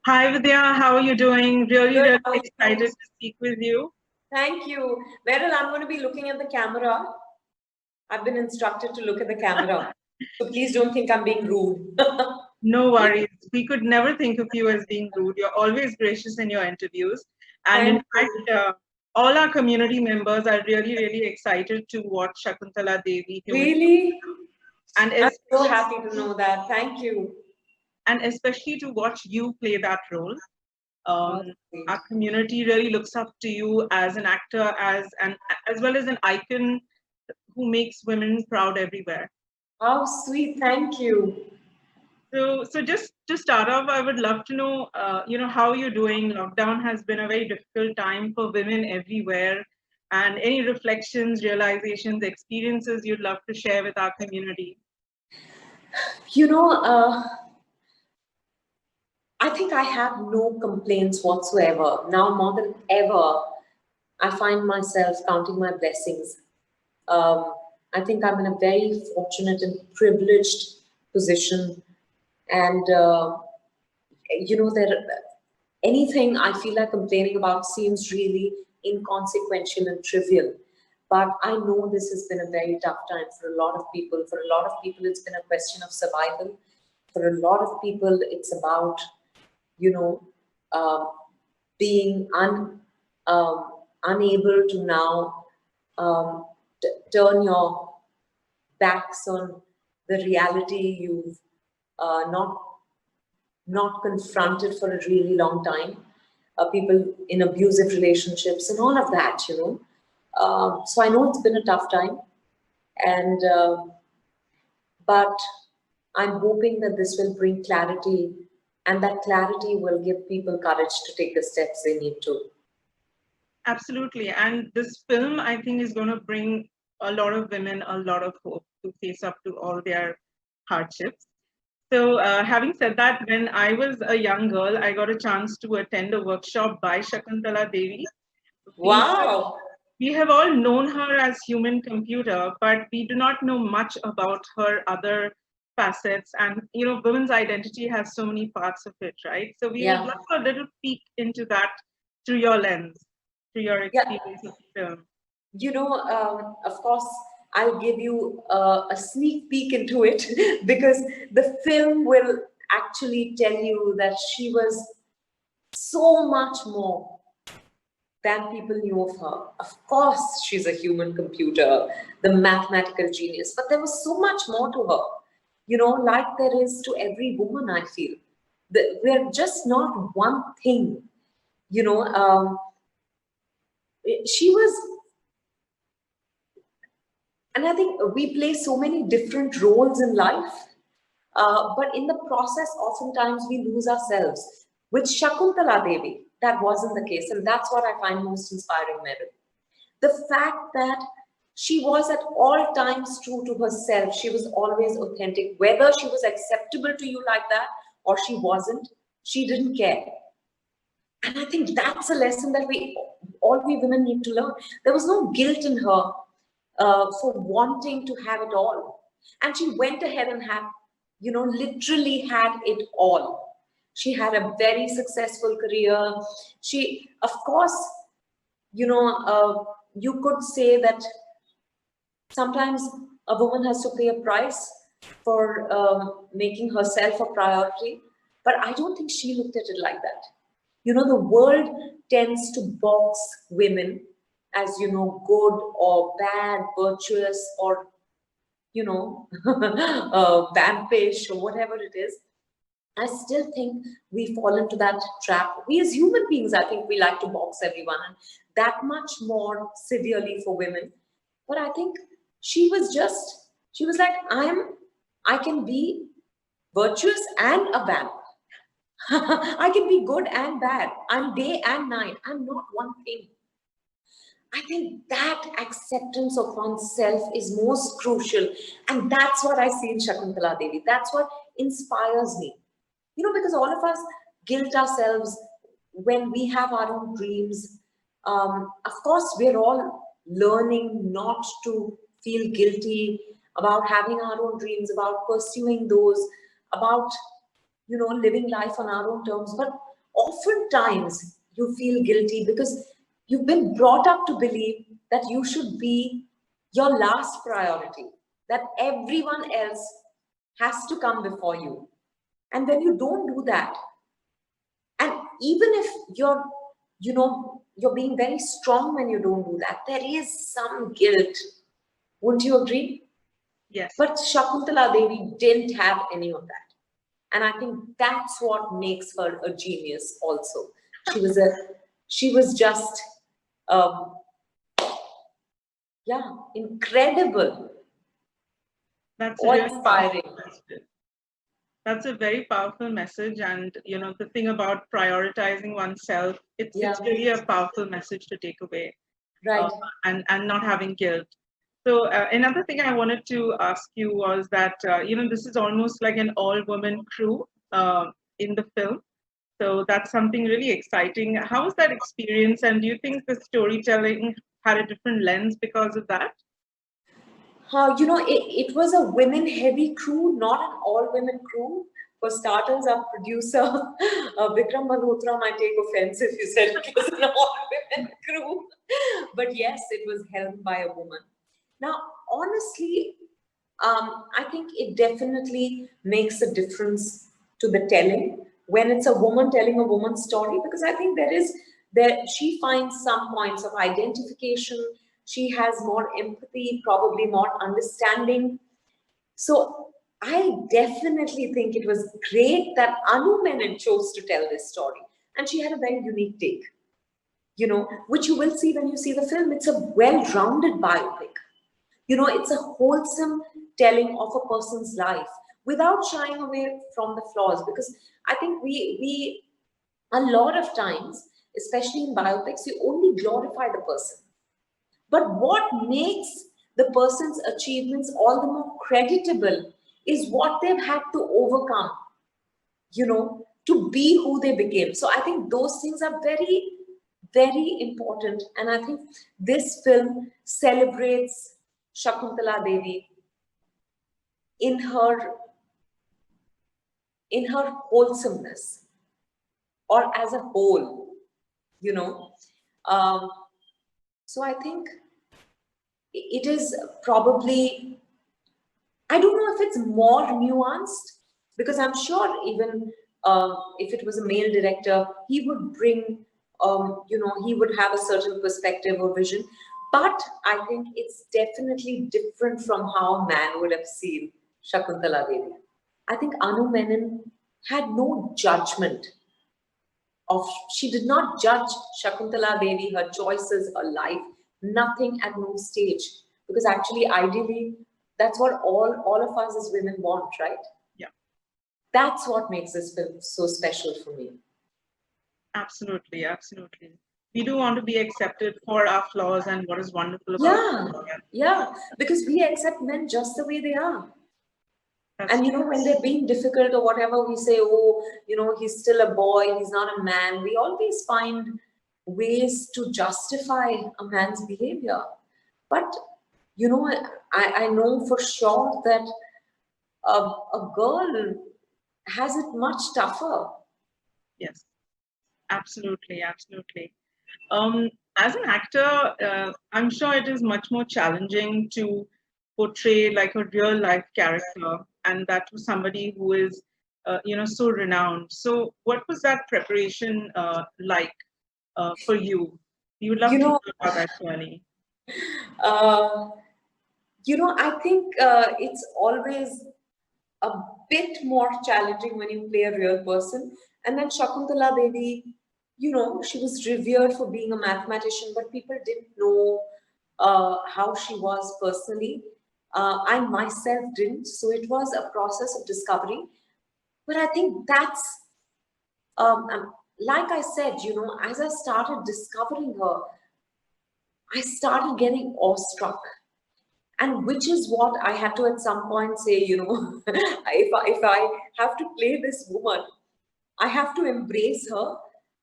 Hi Vidya, how are you doing? Really, Good. really excited to speak with you. Thank you. Merril, I'm going to be looking at the camera. I've been instructed to look at the camera. So please don't think I'm being rude. No worries. We could never think of you as being rude. You're always gracious in your interviews. And in Thank you. fact, all our community members are really, really excited to watch Shakuntala Devi. Really? And I'm so happy to know that. Thank you. And especially to watch you play that role. Oh, Our community really looks up to you as an actor, as well as an icon who makes women proud everywhere. how sweet. Thank you. So just to start off, I would love to know, how you're doing. Lockdown has been a very difficult time for women everywhere, and any reflections, realizations, experiences you'd love to share with our community. You know, I think I have no complaints whatsoever. Now more than ever, I find myself counting my blessings. I think I'm in a very fortunate and privileged position, and there anything I feel like complaining about seems really inconsequential and trivial. But I know this has been a very tough time for a lot of people. For a lot of people, it's been a question of survival. For a lot of people, it's about, you know, uh, being unable to now turn your backs on the reality you've not confronted for a really long time. People in abusive relationships and all of that. So I know it's been a tough time, and but I'm hoping that this will bring clarity, and that clarity will give people courage to take the steps they need to. Absolutely, and this film, I think, is going to bring a lot of women a lot of hope to face up to all their hardships. So, having said that, when I was a young girl, I got a chance to attend a workshop by Shakuntala Devi. We Wow. we have all known her as human computer, but we do not know much about her other facets. And women's identity has so many parts of it, right? So we would Yeah. love a little peek into that through your lens, through your Yeah. experience of the film. Of course, I'll give you a sneak peek into it because the film will actually tell you that she was so much more than people knew of her. Of course, she's a human computer, the mathematical genius, but there was so much more to her, like there is to every woman, I feel. We're just not one thing, you know. She was, and I think we play so many different roles in life, but in the process, oftentimes we lose ourselves. With Shakuntala Devi, that wasn't the case, and that's what I find most inspiring, Merril. The fact that she was at all times true to herself, she was always authentic, whether she was acceptable to you like that or she wasn't, she didn't care. And I think that's a lesson that all we women need to learn. There was no guilt in her for wanting to have it all. And she went ahead and literally had it all. She had a very successful career. She, of course, you could say that sometimes a woman has to pay a price for making herself a priority. But I don't think she looked at it like that. The world tends to box women as, good or bad, virtuous or, vampish or whatever it is. I still think we fall into that trap. We as human beings, I think we like to box everyone, and that much more severely for women. But I think she was like, I can be virtuous and a vamp. I can be good and bad. I'm day and night. I'm not one thing. I think that acceptance of oneself is most crucial. And that's what I see in Shakuntala Devi. That's what inspires me. Because all of us guilt ourselves when we have our own dreams. Of course, we're all learning not to feel guilty about having our own dreams, about pursuing those, about living life on our own terms. But oftentimes you feel guilty because you've been brought up to believe that you should be your last priority, that everyone else has to come before you. And when you don't do that, and even if you're, you're being very strong when you don't do that, there is some guilt. Wouldn't you agree? Yes. But Shakuntala Devi didn't have any of that. And I think that's what makes her a genius also. She was just, um, yeah, incredible. That's Awe really inspiring. powerful. That's a very powerful message. And, the thing about prioritizing oneself, it's really a powerful message to take away. Right. And not having guilt. So another thing I wanted to ask you was that, this is almost like an all-woman crew in the film. So that's something really exciting. How was that experience? And do you think the storytelling had a different lens because of that? It was a women-heavy crew, not an all-women crew. For starters, our producer, Vikram Malhotra, might take offense if you said it was an all-women crew. But yes, it was helmed by a woman. Now, honestly, I think it definitely makes a difference to the telling when it's a woman telling a woman's story, because I think she finds some points of identification. She has more empathy, probably more understanding. So I definitely think it was great that Anu Menon chose to tell this story, and she had a very unique take, which you will see when you see the film. It's a well-rounded biopic. It's a wholesome telling of a person's life without shying away from the flaws. Because I think we a lot of times, especially in biopics, you only glorify the person. But what makes the person's achievements all the more creditable is what they've had to overcome, to be who they became. So I think those things are very, very important. And I think this film celebrates Shakuntala Devi in her wholesomeness, or as a whole, you know. So I think it is probably, I don't know if it's more nuanced, because I'm sure even if it was a male director, he would bring, he would have a certain perspective or vision. But I think it's definitely different from how a man would have seen Shakuntala Devi. I think Anu Menon had no judgment she did not judge Shakuntala Devi, her choices, her life, nothing at no stage. Because actually, ideally, that's what all of us as women want, right? Yeah. That's what makes this film so special for me. Absolutely, absolutely. We do want to be accepted for our flaws and what is wonderful about them. Yeah, because we accept men just the way they are. And when they're being difficult or whatever, we say, oh, he's still a boy, he's not a man. We always find ways to justify a man's behavior. But, I know for sure that a girl has it much tougher. Yes, absolutely, absolutely. As an actor, I'm sure it is much more challenging to portray like a real life character, and that was somebody who is, so renowned. So, what was that preparation like for you? We would love to know about that journey. I think it's always a bit more challenging when you play a real person. And then Shakuntala Devi, she was revered for being a mathematician, but people didn't know how she was personally. I myself didn't. So it was a process of discovery. But I think that's, like I said, as I started discovering her, I started getting awestruck. And which is what I had to at some point say, if I have to play this woman, I have to embrace her,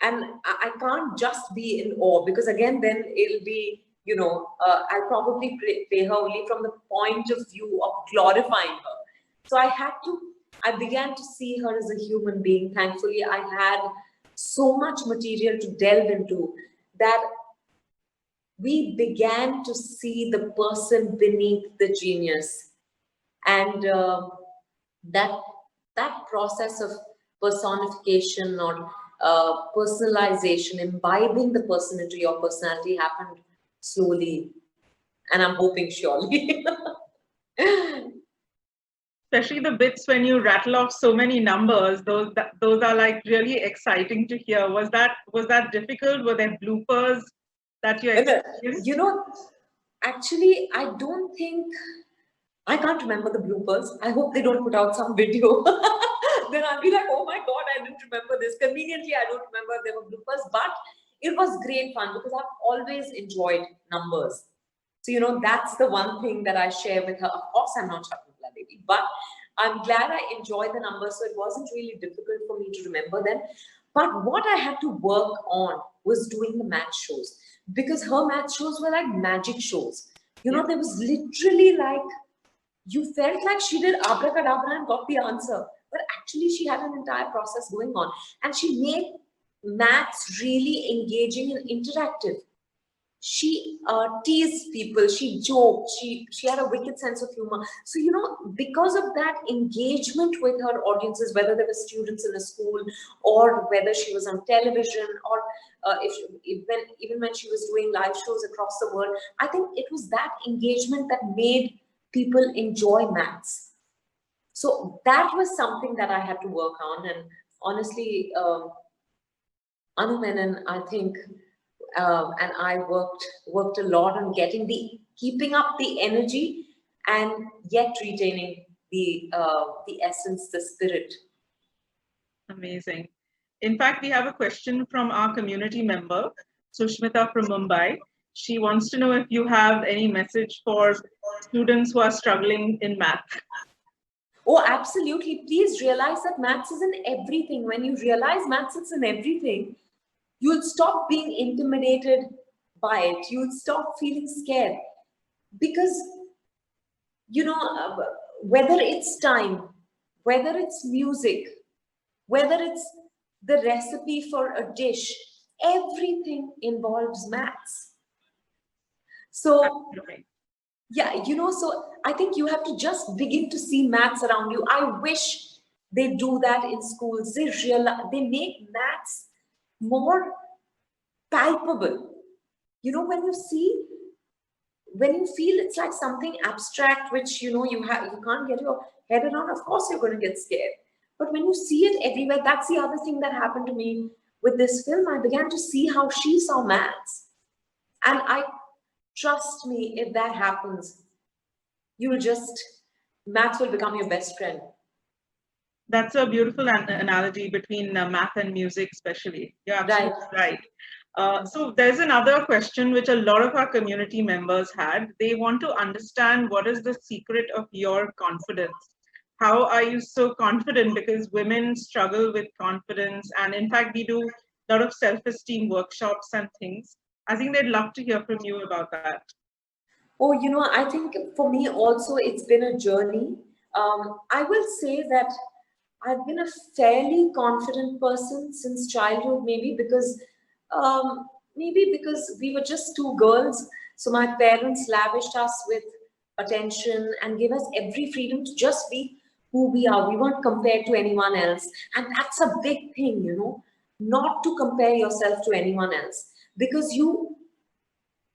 and I can't just be in awe, because again, then it'll be, I'll probably play her only from the point of view of glorifying her. So I began to see her as a human being. Thankfully, I had so much material to delve into that we began to see the person beneath the genius. And that process of personification or personalization, imbibing the person into your personality happened slowly, and I'm hoping surely. Especially the bits when you rattle off so many numbers, those are like really exciting to hear. Was that difficult? Were there bloopers that you experienced? You know, actually, I don't think, I can't remember the bloopers. I hope they don't put out some video. Then I'll be like, oh my God, I didn't remember this. Conveniently, I don't remember there were bloopers, but it was great fun because I've always enjoyed numbers. So, you know, that's the one thing that I share with her. Of course, I'm not Shakuntala Devi, but I'm glad I enjoyed the numbers. So it wasn't really difficult for me to remember them. But what I had to work on was doing the math shows, because her math shows were like magic shows. You know, there was literally like, you felt like she did abracadabra and got the answer, but actually she had an entire process going on, and she made maths really engaging and interactive. She teased people, she joked, she had a wicked sense of humor. So, you know, because of that engagement with her audiences, whether they were students in a school or whether she was on television, or even when she was doing live shows across the world, I think it was that engagement that made people enjoy maths. So that was something that I had to work on. And honestly, Anu Menon, I think, and I worked a lot on keeping up the energy and yet retaining the essence, the spirit. Amazing. In fact, we have a question from our community member, Sushmita from Mumbai. She wants to know if you have any message for students who are struggling in math. Oh, absolutely. Please realize that maths is in everything. When you realize maths is in everything, you'll stop being intimidated by it. You'll stop feeling scared. Because, you know, whether it's time, whether it's music, whether it's the recipe for a dish, everything involves maths. So, yeah, you know, so I think you have to just begin to see maths around you. I wish they do that in schools. They make maths more palpable. You know, when you feel it's like something abstract, which, you know, you can't get your head around, of course you're going to get scared. But when you see it everywhere, that's the other thing that happened to me with this film. I began to see how she saw maths. And trust me, if that happens, maths will become your best friend. That's a beautiful analogy between math and music, especially. You're absolutely right. So there's another question which a lot of our community members had. They want to understand, what is the secret of your confidence? How are you so confident? Because women struggle with confidence. And in fact, we do a lot of self-esteem workshops and things. I think they'd love to hear from you about that. Oh, you know, I think for me also, it's been a journey. I will say that I've been a fairly confident person since childhood, maybe because we were just two girls. So my parents lavished us with attention and gave us every freedom to just be who we are. We weren't compared to anyone else. And that's a big thing, you know, not to compare yourself to anyone else. Because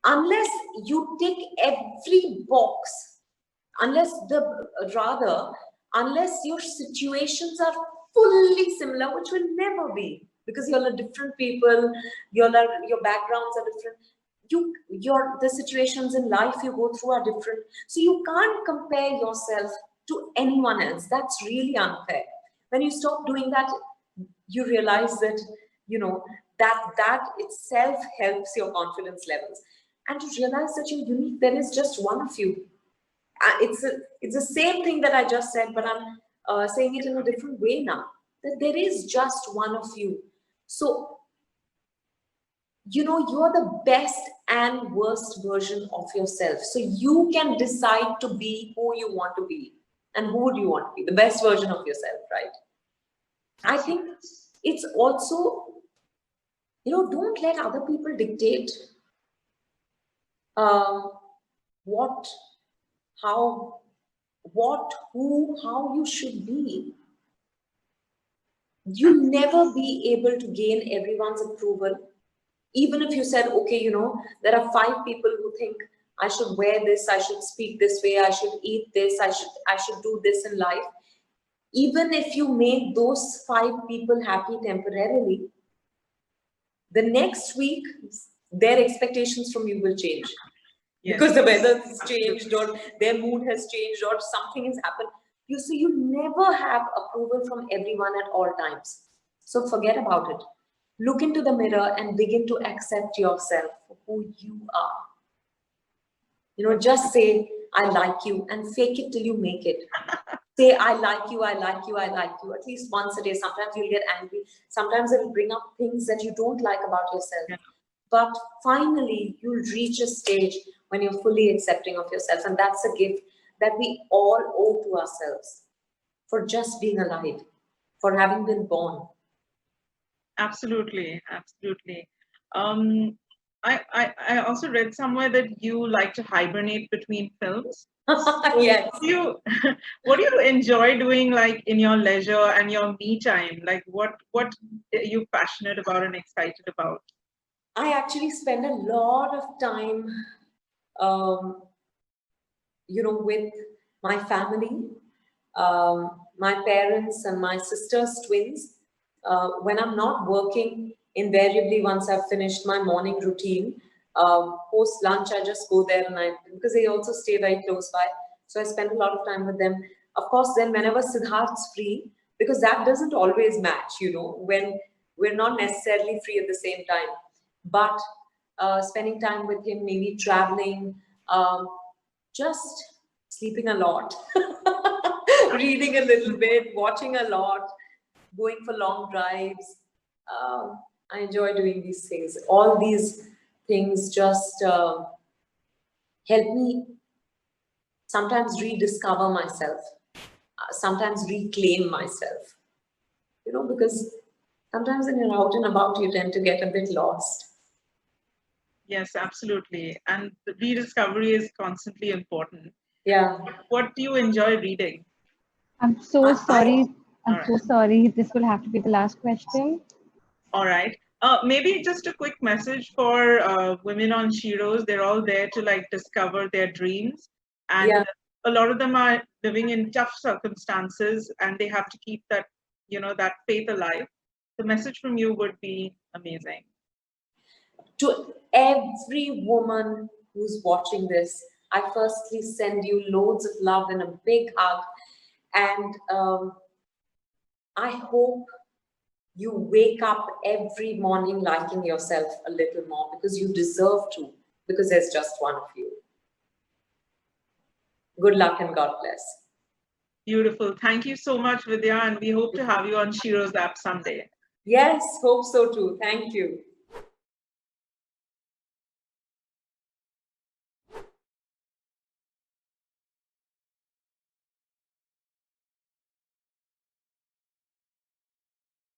unless you tick every box, unless your situations are fully similar, which will never be, because you're a different people, your backgrounds are different, the situations in life you go through are different. So you can't compare yourself to anyone else. That's really unfair. When you stop doing that, you realize that, you know, that itself helps your confidence levels. And to realize that you're unique, there is just one of you. It's the same thing that I just said, but I'm saying it in a different way now. That there is just one of you. So, you know, you're the best and worst version of yourself. So you can decide to be who you want to be. And who do you want to be? The best version of yourself, right? I think it's also Don't let other people dictate what, how, who, how you should be. You'll never be able to gain everyone's approval. Even if you said, okay, there are 5 people who think I should wear this, I should speak this way, I should eat this, I should do this in life. Even if you make those 5 people happy temporarily, the next week, their expectations from you will change. Yes. Because the weather has changed or their mood has changed or something has happened. You never have approval from everyone at all times. So forget about it. Look into the mirror and begin to accept yourself for who you are. Just say, I like you, and fake it till you make it. Say, I like you, I like you, I like you, at least once a day. Sometimes you'll get angry. Sometimes it'll bring up things that you don't like about yourself. Yeah. But finally, you'll reach a stage when you're fully accepting of yourself. And that's a gift that we all owe to ourselves for just being alive, for having been born. Absolutely, absolutely. I also read somewhere that you like to hibernate between films. Yes. What do you enjoy doing, like in your leisure and your me time? Like what are you passionate about and excited about? I actually spend a lot of time, with my family, my parents and my sister's twins. When I'm not working, invariably once I've finished my morning routine, post lunch I just go there and because they also stay very close by, so I spend a lot of time with them. Of course, then whenever Siddharth's free, because that doesn't always match, when we're not necessarily free at the same time, but spending time with him, maybe traveling, just sleeping a lot, reading a little bit, watching a lot, going for long drives. I enjoy doing these things. All these things just help me sometimes rediscover myself, sometimes reclaim myself, because sometimes when you're out and about, you tend to get a bit lost. Yes, absolutely. And the rediscovery is constantly important. Yeah. What do you enjoy reading? I'm so sorry. I'm so sorry. This will have to be the last question. All right. Maybe just a quick message for women on SHEROES. They're all there to discover their dreams. And a lot of them are living in tough circumstances and they have to keep that, that faith alive. The message from you would be amazing. To every woman who's watching this, I firstly send you loads of love and a big hug. And I hope you wake up every morning liking yourself a little more, because you deserve to, because there's just one of you. Good luck and God bless. Beautiful. Thank you so much, Vidya, and we hope to have you on SHEROES app someday. Yes, hope so too. Thank you.